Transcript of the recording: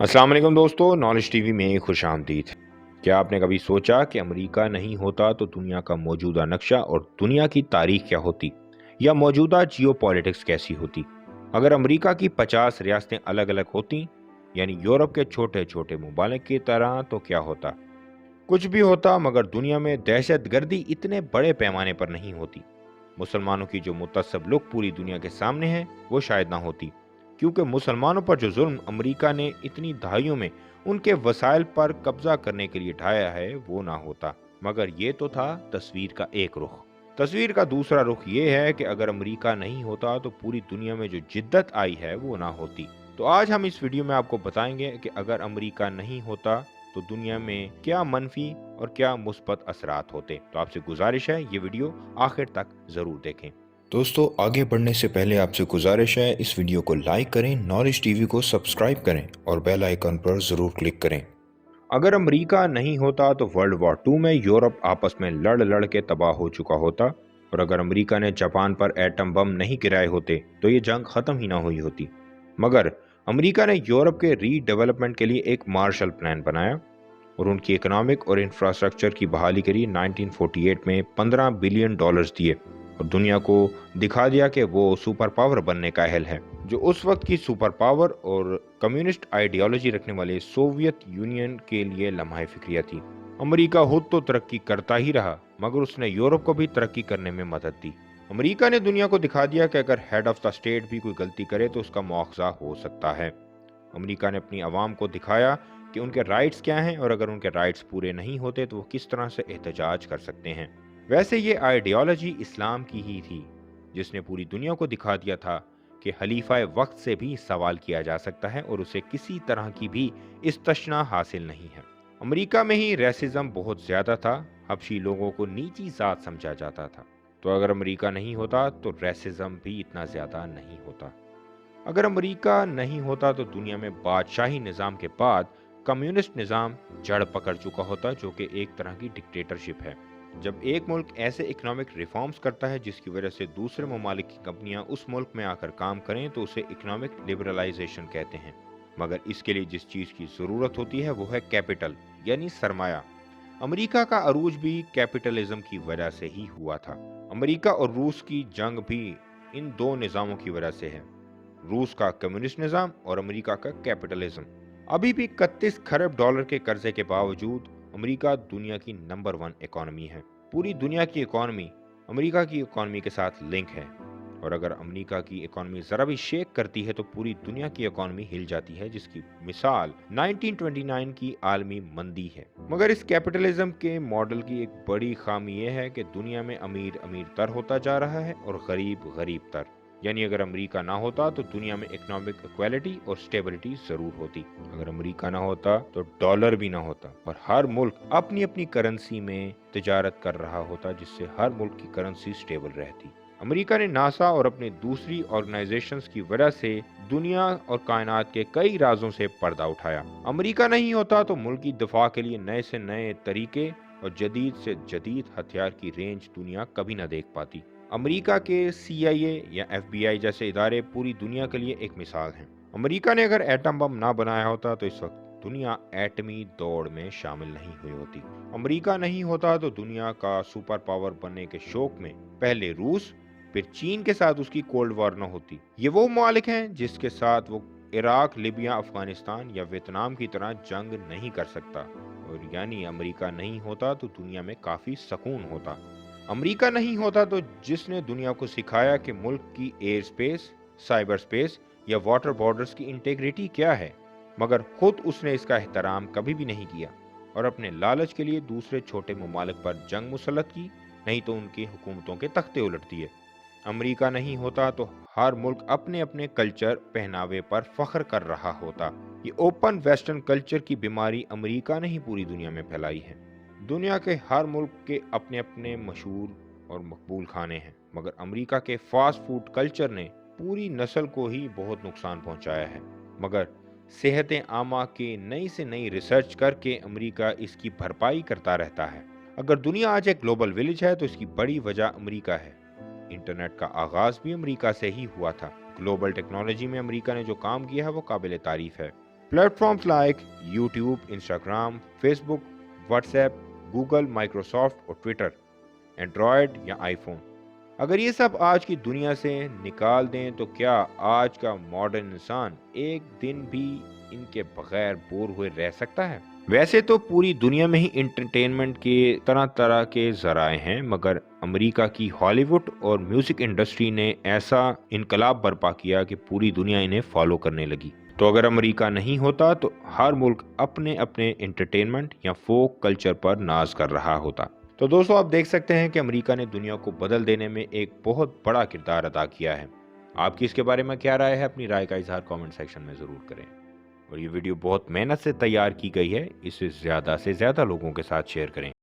अस्सलाम वालेकुम दोस्तों, नॉलेज टीवी में खुश आमदीद। क्या आपने कभी सोचा कि अमेरिका नहीं होता तो दुनिया का मौजूदा नक्शा और दुनिया की तारीख क्या होती, या मौजूदा जियो पॉलिटिक्स कैसी होती? अगर अमेरिका की 50 रियासतें अलग अलग होती, यानी यूरोप के छोटे छोटे मुमालिक की तरह, तो क्या होता? कुछ भी होता, मगर दुनिया में दहशत गर्दी इतने बड़े पैमाने पर नहीं होती। मुसलमानों की जो मुतस्सब लुक पूरी दुनिया के सामने है, वो शायद ना होती, क्योंकि मुसलमानों पर जो जुल्म अमेरिका ने इतनी दहाइयों में उनके वसाइल पर कब्जा करने के लिए ढाया है, वो ना होता। मगर ये तो था तस्वीर का एक रुख। तस्वीर का दूसरा रुख ये है कि अगर अमेरिका नहीं होता तो पूरी दुनिया में जो जिद्दत आई है वो ना होती। तो आज हम इस वीडियो में आपको बताएंगे कि अगर अमेरिका नहीं होता तो दुनिया में क्या मनफी और क्या मुस्बत असरात होते। तो आपसे गुजारिश है ये वीडियो आखिर तक जरूर देखें। दोस्तों, आगे बढ़ने से पहले आपसे गुजारिश है इस वीडियो को लाइक करें, नॉलेज टीवी को सब्सक्राइब करें और बेल आइकन पर ज़रूर क्लिक करें। अगर अमेरिका नहीं होता तो वर्ल्ड वॉर 2 में यूरोप आपस में लड़ लड़ के तबाह हो चुका होता, और अगर अमेरिका ने जापान पर एटम बम नहीं गिराए होते तो ये जंग खत्म ही ना हुई होती। मगर अमेरिका ने यूरोप के रीडेवलपमेंट के लिए एक मार्शल प्लान बनाया और उनकी इकोनॉमिक और इंफ्रास्ट्रक्चर की बहाली के लिए 1948 में $15 बिलियन दिए और दुनिया को दिखा दिया कि वो सुपर पावर बनने का अहल है, जो उस वक्त की सुपर पावर और कम्युनिस्ट आइडियोलॉजी रखने वाले सोवियत यूनियन के लिए लम्हा फिक्रिया थी। अमेरिका खुद तो तरक्की करता ही रहा, मगर उसने यूरोप को भी तरक्की करने में मदद दी। अमेरिका ने दुनिया को दिखा दिया कि अगर हेड ऑफ द स्टेट भी कोई गलती करे तो उसका मुआवजा हो सकता है। अमेरिका ने अपनी आवाम को दिखाया कि उनके राइट्स क्या हैं, और अगर उनके राइट्स पूरे नहीं होते तो वो किस तरह से एहतजाज कर सकते हैं। वैसे ये आइडियोलॉजी इस्लाम की ही थी, जिसने पूरी दुनिया को दिखा दिया था कि खलीफा वक्त से भी सवाल किया जा सकता है और उसे किसी तरह की भी इस्तशना हासिल नहीं है। अमेरिका में ही रेसिज्म बहुत ज्यादा था, हबशी लोगों को नीची जात समझा जाता था। तो अगर अमेरिका नहीं होता तो रेसिज्म भी इतना ज्यादा नहीं होता। अगर अमेरिका नहीं होता तो दुनिया में बादशाही निज़ाम के बाद कम्युनिस्ट निज़ाम जड़ पकड़ चुका होता, जो कि एक तरह की डिक्टेटरशिप है। जब एक मुल्क ऐसे इकोनॉमिक रिफॉर्म्स करता है जिसकी वजह से दूसरे ममालिक की कंपनियां उस मुल्क में आकर काम करें, तो उसे इकोनॉमिक लिबरलाइजेशन कहते हैं। मगर इसके लिए जिस चीज़ की ज़रूरत होती है वो है कैपिटल, यानी सरमाया। अमेरिका का अरूज भी कैपिटलिज्म की वजह से ही हुआ था। अमेरिका और रूस की जंग भी इन दो निज़ामों की वजह से है, रूस का कम्युनिस्ट निज़ाम और अमेरिका का कैपिटलिज्म। अभी भी 31 खरब डॉलर के कर्जे के बावजूद अमेरिका दुनिया की नंबर 1 इकोनॉमी है। पूरी दुनिया की इकोनॉमी अमेरिका की इकोनॉमी के साथ लिंक है, और अगर अमेरिका की इकोनॉमी जरा भी शेक करती है तो पूरी दुनिया की इकोनॉमी हिल जाती है, जिसकी मिसाल 1929 की आलमी मंदी है। मगर इस कैपिटलिज्म के मॉडल की एक बड़ी खामी यह है कि दुनिया में अमीर अमीर तर होता जा रहा है और गरीब गरीब तर। यानी अगर अमेरिका ना होता तो दुनिया में इकोनॉमिक इक्वालिटी और स्टेबिलिटी जरूर होती। अगर अमेरिका ना होता तो डॉलर भी ना होता, और हर मुल्क अपनी अपनी करेंसी में तिजारत कर रहा होता, जिससे हर मुल्क की करेंसी स्टेबल रहती। अमेरिका ने नासा और अपने दूसरी ऑर्गेनाइजेशंस की वजह से दुनिया और कायनात के कई राजों से पर्दा उठाया। अमेरिका नहीं होता तो मुल्क की दिफा के लिए नए से नए तरीके और जदीद से जदीद हथियार की रेंज दुनिया कभी न देख पाती। अमेरिका के CIA या FBI जैसे इदारे पूरी दुनिया के लिए एक मिसाल हैं। अमेरिका ने अगर एटम बम ना बनाया होता तो इस वक्त दुनिया एटमी दौड़ में शामिल नहीं हुई होती। अमेरिका नहीं होता तो दुनिया का सुपर पावर बनने के शौक में पहले रूस फिर चीन के साथ उसकी कोल्ड वॉर न होती। ये वो ममालिक हैं जिसके साथ वो इराक, लिबिया, अफगानिस्तान या वियतनाम की तरह जंग नहीं कर सकता। और यानी अमेरिका नहीं होता तो दुनिया में काफी सुकून होता। अमेरिका नहीं होता तो जिसने दुनिया को सिखाया कि मुल्क की एयर स्पेस, साइबर स्पेस या वाटर बॉर्डर्स की इंटेग्रिटी क्या है, मगर खुद उसने इसका एहतराम कभी भी नहीं किया और अपने लालच के लिए दूसरे छोटे ममालिक पर जंग मुसल्लत की, नहीं तो उनकी हुकूमतों के तख्ते उलट दिए। अमेरिका नहीं होता तो हर मुल्क अपने अपने कल्चर, पहनावे पर फख्र कर रहा होता। ये ओपन वेस्टर्न कल्चर की बीमारी अमेरिका ने ही पूरी दुनिया में फैलाई है। दुनिया के हर मुल्क के अपने अपने मशहूर और मकबूल खाने हैं, मगर अमेरिका के फास्ट फूड कल्चर ने पूरी नस्ल को ही बहुत नुकसान पहुंचाया है। मगर सेहत आमा के नई से नई रिसर्च करके अमेरिका इसकी भरपाई करता रहता है। अगर दुनिया आज एक ग्लोबल विलेज है तो इसकी बड़ी वजह अमेरिका है। इंटरनेट का आगाज भी अमेरिका से ही हुआ था। ग्लोबल टेक्नोलॉजी में अमेरिका ने जो काम किया है वो काबिल तारीफ है। Platforms like YouTube, Instagram, Facebook, WhatsApp, Google, Microsoft और Twitter, Android या iPhone, अगर ये सब आज की दुनिया से निकाल दें तो क्या आज का मॉडर्न इंसान एक दिन भी इनके बगैर बोर हुए रह सकता है? वैसे तो पूरी दुनिया में ही इंटरटेनमेंट के तरह तरह के जराए हैं, मगर अमेरिका की हॉलीवुड और म्यूजिक इंडस्ट्री ने ऐसा इनकलाब बर्पा किया कि पूरी दुनिया इन्हें फॉलो करने लगी। तो अगर अमेरिका नहीं होता तो हर मुल्क अपने अपने इंटरटेनमेंट या फोक कल्चर पर नाज कर रहा होता। तो दोस्तों, आप देख सकते हैं कि अमेरिका ने दुनिया को बदल देने में एक बहुत बड़ा किरदार अदा किया है। आपकी इसके बारे में क्या राय है? अपनी राय का इजहार कमेंट सेक्शन में ज़रूर करें। और ये वीडियो बहुत मेहनत से तैयार की गई है, इसे ज़्यादा से ज़्यादा लोगों के साथ शेयर करें।